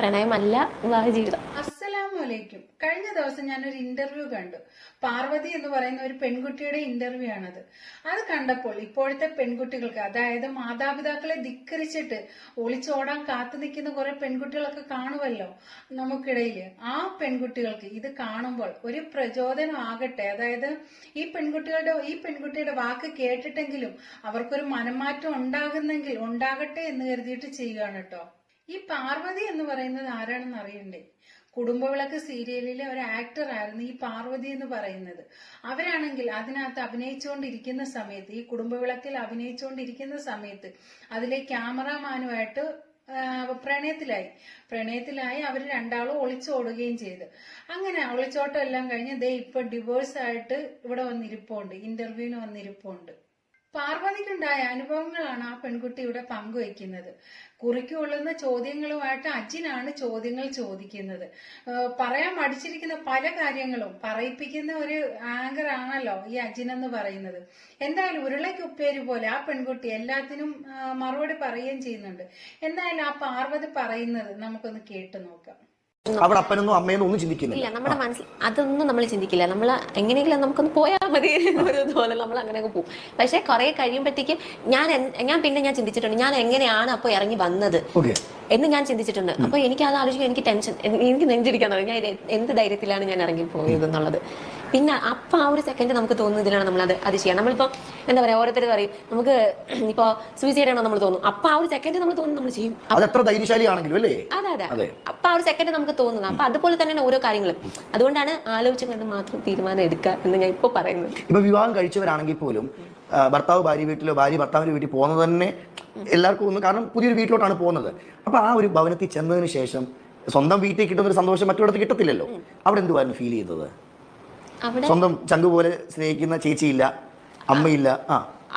പ്രണയമല്ല വിവാഹ ജീവിതം. അസ്സലാമലൈക്കും. കഴിഞ്ഞ ദിവസം ഞാനൊരു ഇന്റർവ്യൂ കണ്ടു. പാർവതി എന്ന് പറയുന്ന ഒരു പെൺകുട്ടിയുടെ ഇന്റർവ്യൂ ആണത്. അത് കണ്ടപ്പോൾ ഇപ്പോഴത്തെ പെൺകുട്ടികൾക്ക്, അതായത് മാതാപിതാക്കളെ ധിക്കരിച്ചിട്ട് ഒളിച്ചോടാൻ കാത്തു നിൽക്കുന്ന കുറെ പെൺകുട്ടികളൊക്കെ കാണുമല്ലോ നമുക്കിടയില്. ആ പെൺകുട്ടികൾക്ക് ഇത് കാണുമ്പോൾ ഒരു പ്രചോദനം ആകട്ടെ. അതായത് ഈ പെൺകുട്ടിയുടെ വാക്ക് കേട്ടിട്ടെങ്കിലും അവർക്കൊരു മനംമാറ്റം ഉണ്ടാകട്ടെ എന്ന് കരുതിയിട്ട് ചെയ്യുകയാണ് കേട്ടോ. ഈ പാർവതി എന്ന് പറയുന്നത് ആരാണെന്ന് അറിയണ്ടേ? കുടുംബവിളക്ക് സീരിയലിലെ ഒരു ആക്ടർ ആയിരുന്നു ഈ പാർവതി എന്ന് പറയുന്നത്. അവരാണെങ്കിൽ അതിനകത്ത് അഭിനയിച്ചുകൊണ്ടിരിക്കുന്ന സമയത്ത്, ഈ കുടുംബവിളക്കിൽ അഭിനയിച്ചുകൊണ്ടിരിക്കുന്ന സമയത്ത് അതിലെ ക്യാമറാമാനുമായിട്ട് പ്രണയത്തിലായി അവർ രണ്ടാളും ഒളിച്ചോടുകയും ചെയ്തു. അങ്ങനെ ഒളിച്ചോട്ടം എല്ലാം കഴിഞ്ഞ് ദേ ഇപ്പൊ ഡിവോഴ്സ് ആയിട്ട് ഇവിടെ വന്നിരിപ്പുണ്ട്, ഇന്റർവ്യൂവിന് വന്നിരിപ്പുണ്ട്. പാർവതിക്കുണ്ടായ അനുഭവങ്ങളാണ് ആ പെൺകുട്ടി ഇവിടെ പങ്കുവയ്ക്കുന്നത്. കുറിക്കുള്ളുന്ന ചോദ്യങ്ങളുമായിട്ട് അജിനാണ് ചോദ്യങ്ങൾ ചോദിക്കുന്നത്. പറയാൻ മടിച്ചിരിക്കുന്ന പല കാര്യങ്ങളും പറയിപ്പിക്കുന്ന ഒരു ആങ്കർ ആണല്ലോ ഈ അജിൻ എന്ന് പറയുന്നത്. എന്തായാലും ഉരുളയ്ക്കുപ്പേര് പോലെ ആ പെൺകുട്ടി എല്ലാത്തിനും മറുപടി പറയുകയും ചെയ്യുന്നുണ്ട്. എന്തായാലും ആ പാർവതി പറയുന്നത് നമുക്കൊന്ന് കേട്ടു നോക്കാം. അവിടെ അപ്പനൊന്നും അമ്മയൊന്നും ഒന്നും ചിന്തിക്കുന്നില്ല. നമ്മുടെ മനസ്സിൽ അതൊന്നും നമ്മൾ ചിന്തിക്കില്ല. നമ്മൾ എങ്ങനെയെങ്കിലും നമുക്കൊന്ന് പോയാൽ മതി എന്നൊരു തോന്നൽ, നമ്മൾ അങ്ങനെയൊക്കെ പോകും. പക്ഷെ കുറെ കഴിയുമ്പോഴത്തേക്കും ഞാൻ ചിന്തിച്ചിട്ടുണ്ട്, ഞാൻ എങ്ങനെയാണ് അപ്പൊ ഇറങ്ങി വന്നത് എന്ന് ഞാൻ ചിന്തിച്ചിട്ടുണ്ട്. അപ്പൊ എനിക്ക് അത് ആലോചിക്കാൻ എനിക്ക് ടെൻഷൻ, എനിക്ക് നെഞ്ചിരിക്കാൻ തുടങ്ങി. ഞാൻ എന്ത് ധൈര്യത്തിലാണ് ഞാൻ ഇറങ്ങി പോയത് എന്നുള്ളത്. പിന്നെ അപ്പൊ ആ ഒരു സെക്കൻഡ് നമുക്ക് തോന്നുന്ന ഇതിലാണ് നമ്മൾ അത് ചെയ്യാം. നമ്മളിപ്പോ എന്താ പറയാ, ഓരോരുത്തർ പറയും നമുക്ക് ഇപ്പൊ സൂയിസൈഡ് ആണോ നമ്മൾ തോന്നും. അപ്പൊ ആ ഒരു സെക്കൻഡ് നമ്മൾ തോന്നുന്നു നമ്മൾ ചെയ്യും. അതെ. അപ്പൊ ആ ഒരു സെക്കൻഡ് നമുക്ക് തോന്നുന്നു. അപ്പൊ അതുപോലെ തന്നെയാണ് ഓരോ കാര്യങ്ങളും. അതുകൊണ്ടാണ് ആലോചിച്ച് കണ്ട് മാത്രം തീരുമാനം എടുക്കുക എന്ന് ഞാൻ ഇപ്പൊ പറയുന്നത്. ഇപ്പൊ വിവാഹം കഴിച്ചവരാണെങ്കിൽ പോലും ഭർത്താവ് ഭാര്യ വീട്ടിലോ ഭാര്യ ഭർത്താവിന്റെ വീട്ടിൽ പോകുന്നത് തന്നെ എല്ലാവർക്കും ഒന്ന്, കാരണം പുതിയൊരു വീട്ടിലോട്ടാണ് പോകുന്നത്. അപ്പൊ ആ ഒരു ഭവനത്തിൽ ചെന്നതിന് ശേഷം സ്വന്തം വീട്ടിൽ കിട്ടുന്ന ഒരു സന്തോഷം മറ്റൊരിടത്ത് കിട്ടത്തില്ലല്ലോ. അവിടെ എന്തുവായിരുന്നു ഫീൽ ചെയ്തത്? സ്വന്തം ചങ്കു പോലെ സ്നേഹിക്കുന്ന ചേച്ചിയില്ല, അമ്മയില്ല.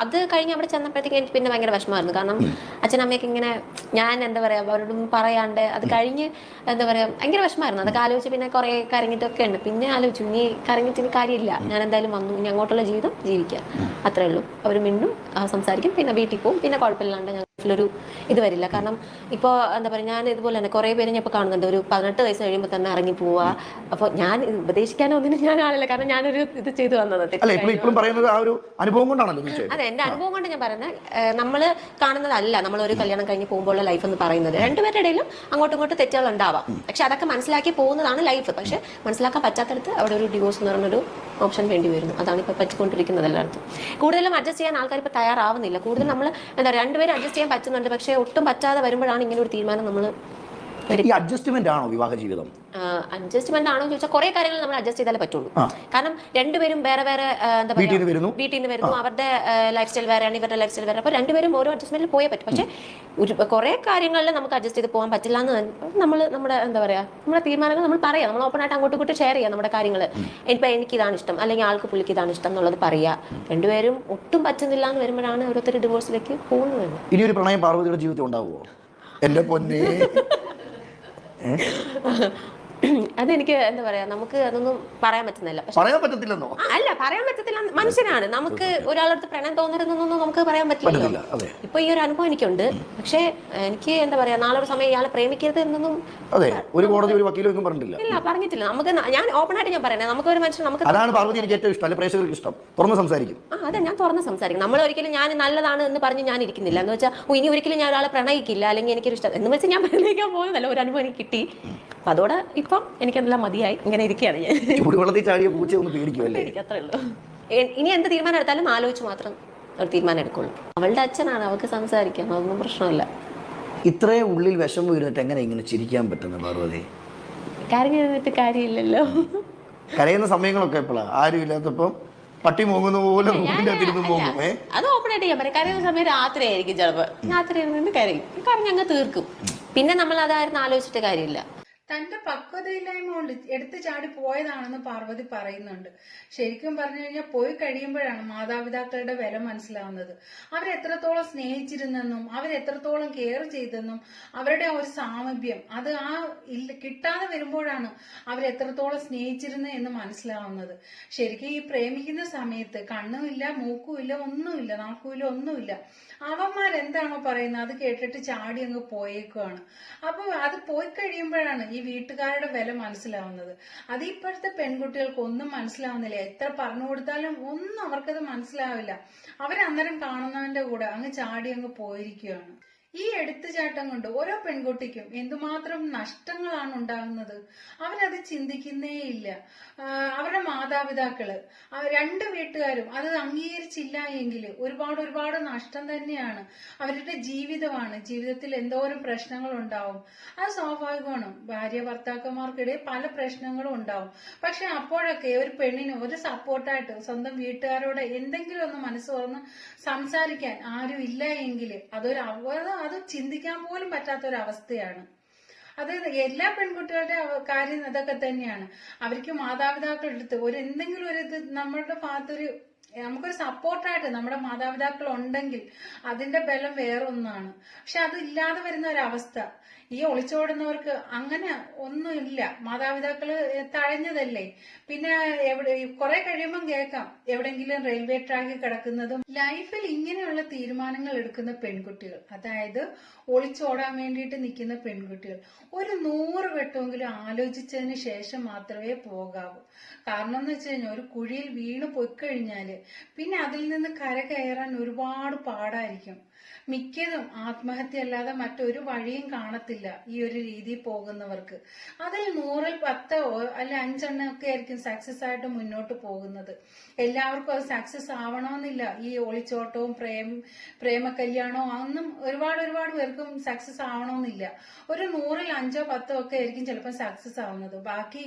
അത് കഴിഞ്ഞ് അവിടെ ചെന്നപ്പോഴത്തേക്ക് എനിക്ക് പിന്നെ ഭയങ്കര വിഷമമായിരുന്നു. കാരണം അച്ഛനമ്മയൊക്കെ ഇങ്ങനെ ഞാൻ എന്താ പറയാ അവരോടൊന്നും പറയാണ്ട് അത് കഴിഞ്ഞ് എന്താ പറയാ ഭയങ്കര വിഷമമായിരുന്നു. അതൊക്കെ ആലോചിച്ച് പിന്നെ കുറെ കരങ്ങിട്ടൊക്കെ ഉണ്ട്. പിന്നെ ആലോചിച്ചു ഇനി കരങ്ങിട്ടിന് കാര്യമില്ല, ഞാൻ എന്തായാലും വന്നു, ഇനി അങ്ങോട്ടുള്ള ജീവിതം ജീവിക്കാം, അത്രേ ഉള്ളൂ. അവർ മിണ്ടും സംസാരിക്കും, പിന്നെ വീട്ടിൽ പോകും, പിന്നെ കുഴപ്പമില്ലാണ്ട് ഞങ്ങൾക്കൊരു ഇത് വരില്ല. കാരണം ഇപ്പോൾ എന്താ പറയുക, ഞാൻ ഇതുപോലെ തന്നെ കുറേ പേര് ഞാൻ ഇപ്പോൾ കാണുന്നുണ്ട്, ഒരു 18 വയസ്സ് കഴിയുമ്പോൾ തന്നെ ഇറങ്ങി പോവുക. അപ്പോൾ ഞാൻ ഉപദേശിക്കാനോ ഒന്നിനും ഞാൻ ആളില്ല, കാരണം ഞാനൊരു ഇത് ചെയ്തു വന്നത്. അതെ, എന്റെ അനുഭവം കൊണ്ട് ഞാൻ പറയുന്നത്, നമ്മൾ കാണുന്നതല്ല നമ്മൾ ഒരു കല്യാണം കഴിഞ്ഞ് പോകുമ്പോൾ ലൈഫ് എന്ന് പറയുന്നത്. രണ്ടുപേരുടെ ഇടയിലും അങ്ങോട്ടും ഇങ്ങോട്ടും തെറ്റുകൾ ഉണ്ടാവാം. പക്ഷെ അതൊക്കെ മനസ്സിലാക്കി പോകുന്നതാണ് ലൈഫ്. പക്ഷെ മനസ്സിലാക്കാൻ പറ്റാത്തടത്ത് അവിടെ ഒരു ഡിവോഴ്സ് എന്ന് പറഞ്ഞൊരു ഓപ്ഷൻ വേണ്ടി വരുന്നു. അതാണ് ഇപ്പോൾ പറ്റിക്കൊണ്ടിരിക്കുന്നത് എല്ലായിടത്തും. കൂടുതലും അഡ്ജസ്റ്റ് ചെയ്യാൻ ആൾക്കാർ ഇപ്പോൾ തയ്യാറാവുന്നില്ല. കൂടുതൽ നമ്മൾ എന്താ രണ്ടുപേരും അഡ്ജസ്റ്റ് ചെയ്യാൻ പറ്റുന്നുണ്ട്. പക്ഷെ ഒട്ടും പറ്റാതെ വരുമ്പോഴാണ് ഇങ്ങനെ ഒരു തീരുമാനം നമ്മൾ. അഡ്ജസ്റ്റ്മെന്റ് ആണോ വിവാഹ ജീവിതം? അഡ്ജസ്റ്റ്മെന്റ് ആണോ ചോദിച്ചാൽ കുറെ കാര്യങ്ങൾ നമ്മൾ അഡ്ജസ്റ്റ് ചെയ്താലേ പറ്റുള്ളൂ. കാരണം രണ്ടുപേരും വേറെ വേറെ എന്താ പറയുക വീട്ടിൽ നിന്ന് വരുന്നു, അവരുടെ ലൈഫ് സ്റ്റൈൽ വേറെയാണ്, ഇവരുടെ ലൈഫ് സ്റ്റൈൽ വേറെ. അപ്പോൾ രണ്ടുപേരും ഓരോ അഡ്ജസ്റ്റ്മെന്റിൽ പോയേ പറ്റും. പക്ഷെ കുറെ കാര്യങ്ങളിൽ നമുക്ക് അഡ്ജസ്റ്റ് ചെയ്ത് പോകാൻ പറ്റില്ല എന്ന് നമ്മൾ നമ്മുടെ എന്താ പറയാ നമ്മുടെ തീരുമാനങ്ങൾ നമ്മൾ പറയാം. നമ്മൾ ഓപ്പൺ ആയിട്ട് അങ്ങോട്ടും ഇങ്ങോട്ട് ഷെയർ ചെയ്യാം നമ്മുടെ കാര്യങ്ങൾ. ഇപ്പൊ എനിക്ക് ഇതാണ് ഇഷ്ടം, അല്ലെങ്കിൽ ആൾക്ക് പുള്ളിക്ക് ഇതാണ് ഇഷ്ടം എന്നുള്ളത് പറയാ. രണ്ടുപേരും ഒട്ടും പറ്റുന്നില്ല എന്ന് വരുമ്പോഴാണ് ഓരോരുത്തർ ഡിവോഴ്സിലേക്ക് പോകുന്നത്. ഇനി ഒരു പ്രണയം പാർവതിയുടെ ജീവിതത്തിൽ ഉണ്ടാവുമോ? എന്റെ പൊന്നേ, അതെനിക്ക് എന്താ പറയാ, നമുക്ക് അതൊന്നും പറയാൻ പറ്റുന്നില്ല. അല്ല, പറയാൻ പറ്റത്തില്ല, മനുഷ്യനാണ്. നമുക്ക് ഒരാളടുത്ത് പ്രണയം തോന്നരുതെന്നൊന്നും നമുക്ക് പറയാൻ പറ്റില്ല. ഇപ്പൊ ഈ ഒരു അനുഭവം എനിക്കുണ്ട്. പക്ഷെ എനിക്ക് എന്താ പറയാ, നാളെ ഒരു സമയം ഇയാളെ പ്രേമിക്കരുത് എന്നൊന്നും ഇല്ല, പറഞ്ഞിട്ടില്ല. നമുക്ക് ഞാൻ ഓപ്പൺ ആയിട്ട് ഞാൻ പറയുന്നത്, നമുക്ക് ഒരു മനുഷ്യൻ നമുക്ക് അതാണ് പാർവതി എനിക്ക് ഏറ്റവും ഇഷ്ടം. പ്രേക്ഷകർക്ക് ഇഷ്ടം തുറന്ന് സംസാരിക്കും. അതെ, ഞാൻ തുറന്ന് സംസാരിക്കും. നമ്മൾ ഒരിക്കലും ഞാൻ നല്ലതാണ് എന്ന് പറഞ്ഞ് ഞാൻ ഇരിക്കുന്നില്ല. എന്ന് വെച്ചാൽ ഇനി ഒരിക്കലും ഞാൻ ഒരാളെ പ്രണയിക്കില്ല, അല്ലെങ്കിൽ എനിക്കൊരു ഇഷ്ടം എന്ന് വെച്ചാൽ ഞാൻ പ്രണയിക്കാൻ പോകുന്നതല്ല. ഒരു അനുഭവം എനിക്ക് കിട്ടി. അപ്പൊ അതോടെ ഇപ്പം എനിക്കെല്ലാം മതിയായി, ഇങ്ങനെ ഇരിക്കുകയാണ് ഞാൻ. അത്രേ ഉള്ളൂ. ഇനി എന്ത് തീരുമാനം എടുത്താലും ആലോചിച്ച് മാത്രം ഒരു തീരുമാനം എടുക്കുള്ളൂ. അവളുടെ അച്ഛനാണ്, അവൾക്ക് സംസാരിക്കാം, അതൊന്നും പ്രശ്നമില്ല. ഇത്രയും ഉള്ളിൽ വിഷമം വരുന്നിട്ട് എങ്ങനെ ഇങ്ങനെ ചിരിക്കാൻ പറ്റുന്ന പാർവതി? കരഞ്ഞിട്ട് കാര്യമില്ലല്ലോ. കരയുന്ന സമയങ്ങളൊക്കെ എപ്പോഴാണ്? ആരും ഇല്ലാത്തപ്പം പട്ടി മൂങ്ങുന്ന പോലെ അത് ഓപ്പൺ ആയിട്ട് ഞാൻ പറയാം. കരയുന്ന സമയം രാത്രി ആയിരിക്കും, ചിലപ്പോൾ രാത്രി കരയും, കരഞ്ഞങ്ങ് തീർക്കും. പിന്നെ നമ്മൾ അതായിരുന്നു ആലോചിച്ചിട്ട് കാര്യമില്ല. തന്റെ പക്വതയില്ലായ്മ കൊണ്ട് എടുത്തു ചാടി പോയതാണെന്ന് പാർവതി പറയുന്നുണ്ട്. ശരിക്കും പറഞ്ഞു കഴിഞ്ഞാൽ പോയി കഴിയുമ്പോഴാണ് മാതാപിതാക്കളുടെ വില മനസ്സിലാവുന്നത്. അവരെത്രത്തോളം സ്നേഹിച്ചിരുന്നെന്നും അവരെത്രത്തോളം കെയർ ചെയ്തെന്നും അവരുടെ ഒരു സാമീപ്യം അത് കിട്ടാതെ വരുമ്പോഴാണ് അവരെത്രത്തോളം സ്നേഹിച്ചിരുന്നു എന്ന് മനസ്സിലാവുന്നത്. ശരിക്കും ഈ പ്രേമിക്കുന്ന സമയത്ത് കണ്ണുമില്ല, മൂക്കുമില്ല, ഒന്നുമില്ല, നാക്കുമില്ല, ഒന്നുമില്ല. അവന്മാരെന്താണോ പറയുന്നത് അത് കേട്ടിട്ട് ചാടി അങ്ങ് പോയേക്കുവാണ്. അപ്പൊ അത് പോയി കഴിയുമ്പോഴാണ് ഈ വീട്ടുകാരുടെ വില മനസ്സിലാവുന്നത്. അത് ഇപ്പോഴത്തെ പെൺകുട്ടികൾക്ക് ഒന്നും മനസ്സിലാവുന്നില്ല. എത്ര പറഞ്ഞു കൊടുത്താലും ഒന്നും അവർക്കത് മനസ്സിലാവില്ല. അവരന്നേരം കാണുന്നവന്റെ കൂടെ അങ്ങ് ചാടി അങ്ങ് പോയിരിക്കുകയാണ്. ഈ എടുത്തുചാട്ടം കൊണ്ട് ഓരോ പെൺകുട്ടിക്കും എന്തുമാത്രം നഷ്ടങ്ങളാണ് ഉണ്ടാകുന്നത്. അവരത് ചിന്തിക്കുന്നേയില്ല. അവരുടെ മാതാപിതാക്കള് രണ്ട് വീട്ടുകാരും അത് അംഗീകരിച്ചില്ല എങ്കിൽ ഒരുപാട് ഒരുപാട് നഷ്ടം തന്നെയാണ്. അവരുടെ ജീവിതമാണ്. ജീവിതത്തിൽ എന്തോരം പ്രശ്നങ്ങൾ ഉണ്ടാവും. അത് സ്വാഭാവികമാണ്. ഭാര്യ ഭർത്താക്കന്മാർക്കിടയിൽ പല പ്രശ്നങ്ങളും ഉണ്ടാവും. പക്ഷെ അപ്പോഴൊക്കെ ഒരു പെണ്ണിന് ഒരു സപ്പോർട്ടായിട്ട് സ്വന്തം വീട്ടുകാരോട് എന്തെങ്കിലും ഒന്ന് മനസ്സ് തുറന്ന് സംസാരിക്കാൻ ആരും ഇല്ല എങ്കിൽ അത് ചിന്തിക്കാൻ പോലും പറ്റാത്തൊരവസ്ഥയാണ്. അത് എല്ലാ പെൺകുട്ടികളുടെ കാര്യം അതൊക്കെ തന്നെയാണ്. അവർക്ക് മാതാപിതാക്കളുടെ അടുത്ത് എന്തെങ്കിലും ഒരു ഇത് നമ്മളുടെ ഭാഗത്തൊരു നമുക്കൊരു സപ്പോർട്ടായിട്ട് നമ്മുടെ മാതാപിതാക്കൾ ഉണ്ടെങ്കിൽ അതിന്റെ ബലം വേറൊന്നാണ്. പക്ഷെ അതില്ലാതെ വരുന്ന ഒരവസ്ഥ ഈ ഒളിച്ചോടുന്നവർക്ക് അങ്ങനെ ഒന്നുമില്ല. മാതാപിതാക്കള് തഴഞ്ഞതല്ലേ. പിന്നെ കുറെ കഴിയുമ്പം കേൾക്കാം എവിടെങ്കിലും റെയിൽവേ ട്രാക്കിൽ കിടക്കുന്നതും. ലൈഫിൽ ഇങ്ങനെയുള്ള തീരുമാനങ്ങൾ എടുക്കുന്ന പെൺകുട്ടികൾ, അതായത് ഒളിച്ചോടാൻ വേണ്ടിയിട്ട് നിൽക്കുന്ന പെൺകുട്ടികൾ 100 വട്ടമെങ്കിലും ആലോചിച്ചതിന് ശേഷം മാത്രമേ പോകാവൂ. കാരണം എന്ന് വെച്ച് കഴിഞ്ഞാൽ ഒരു കുഴിയിൽ വീണ് പൊയ്ക്കഴിഞ്ഞാല് പിന്നെ അതിൽ നിന്ന് കര കയറാൻ ഒരുപാട് പാടായിരിക്കും. മിക്കതും ആത്മഹത്യ അല്ലാതെ മറ്റൊരു വഴിയും കാണത്തില്ല ഈ ഒരു രീതിയിൽ പോകുന്നവർക്ക്. അതിൽ 100ൽ 10 അല്ല 5 ഒക്കെ ആയിരിക്കും സക്സസ് ആയിട്ട് മുന്നോട്ട് പോകുന്നത്. എല്ലാവർക്കും അത് സക്സസ് ആവണമെന്നില്ല. ഈ ഒളിച്ചോട്ടവും പ്രേമ കല്യാണവും അതൊന്നും ഒരുപാട് പേർക്കും സക്സസ് ആവണമെന്നില്ല. ഒരു 100ൽ 5 10 ഒക്കെ ആയിരിക്കും ചിലപ്പോൾ സക്സസ് ആവുന്നത്. ബാക്കി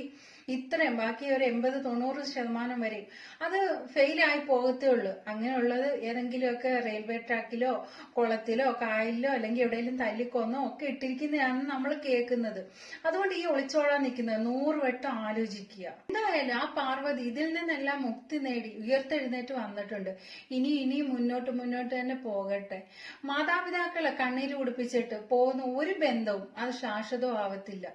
ഒരു 80-90% വരെ അത് ഫെയിലായി പോകത്തേ ഉള്ളൂ. അങ്ങനെയുള്ളത് ഏതെങ്കിലുമൊക്കെ റെയിൽവേ ട്രാക്കിലോ കുളത്തിലോ കായലിലോ അല്ലെങ്കിൽ എവിടെയെങ്കിലും തല്ലിക്കൊന്നോ ഒക്കെ ഇട്ടിരിക്കുന്നതാണ് നമ്മൾ കേൾക്കുന്നത്. അതുകൊണ്ട് ഈ ഒളിച്ചോടാൻ നിൽക്കുന്നത് 100 വട്ടം ആലോചിക്കുക. എന്തായാലും ആ പാർവതി ഇതിൽ നിന്നെല്ലാം മുക്തി നേടി ഉയർത്തെഴുന്നേറ്റ് വന്നിട്ടുണ്ട്. ഇനി മുന്നോട്ട് തന്നെ പോകട്ടെ. മാതാപിതാക്കളെ കണ്ണീര് കുടിപ്പിച്ചിട്ട് പോകുന്ന ഒരു ബന്ധവും അത് ശാശ്വതവും ആവത്തില്ല.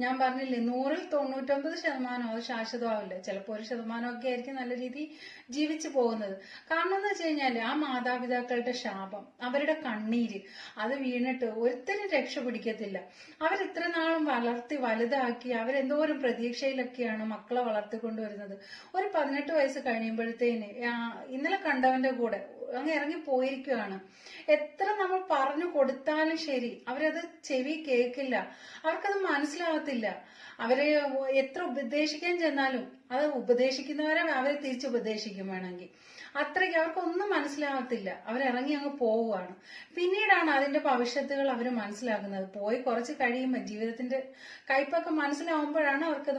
ഞാൻ പറഞ്ഞില്ലേ 100ൽ 99% അത് ശാശ്വതമാവില്ല. ചിലപ്പോൾ 1% ഒക്കെ ആയിരിക്കും നല്ല രീതിയിൽ ജീവിച്ചു പോകുന്നത്. കാരണം എന്ന് വെച്ച് കഴിഞ്ഞാല് ആ മാതാപിതാക്കളുടെ ശാപം, അവരുടെ കണ്ണീര് അത് വീണിട്ട് ഒരുത്തരും രക്ഷ പിടിക്കത്തില്ല. അവരിത്ര നാളും വളർത്തി വലുതാക്കി അവരെന്തോരം പ്രതീക്ഷയിലൊക്കെയാണ് മക്കളെ വളർത്തിക്കൊണ്ടുവരുന്നത്. ഒരു 18 വയസ്സ് കഴിയുമ്പോഴത്തേന് ഇന്നലെ കണ്ടവന്റെ കൂടെ അങ്ങ് ഇറങ്ങി പോയിരിക്കുകയാണ്. എത്ര നമ്മൾ പറഞ്ഞു കൊടുത്താലും ശരി അവരത് ചെവി കേൾക്കില്ല. അവർക്കത് മനസ്സിലാവത്തില്ല. അവരെ എത്ര ഉപദേശിക്കാൻ ചെന്നാലും അത് ഉപദേശിക്കുന്നവരെ അവരെ തിരിച്ചുപദേശിക്കും വേണമെങ്കിൽ. അത്രയ്ക്ക് അവർക്കൊന്നും മനസ്സിലാവത്തില്ല. അവരിറങ്ങി അങ്ങ് പോവുകയാണ്. പിന്നീടാണ് അതിന്റെ ഭവിഷ്യത്തുകൾ അവർ മനസ്സിലാക്കുന്നത്. പോയി കുറച്ച് കഴിയുമ്പോൾ ജീവിതത്തിന്റെ കയ്പൊക്കെ മനസ്സിലാവുമ്പോഴാണ് അവർക്കത്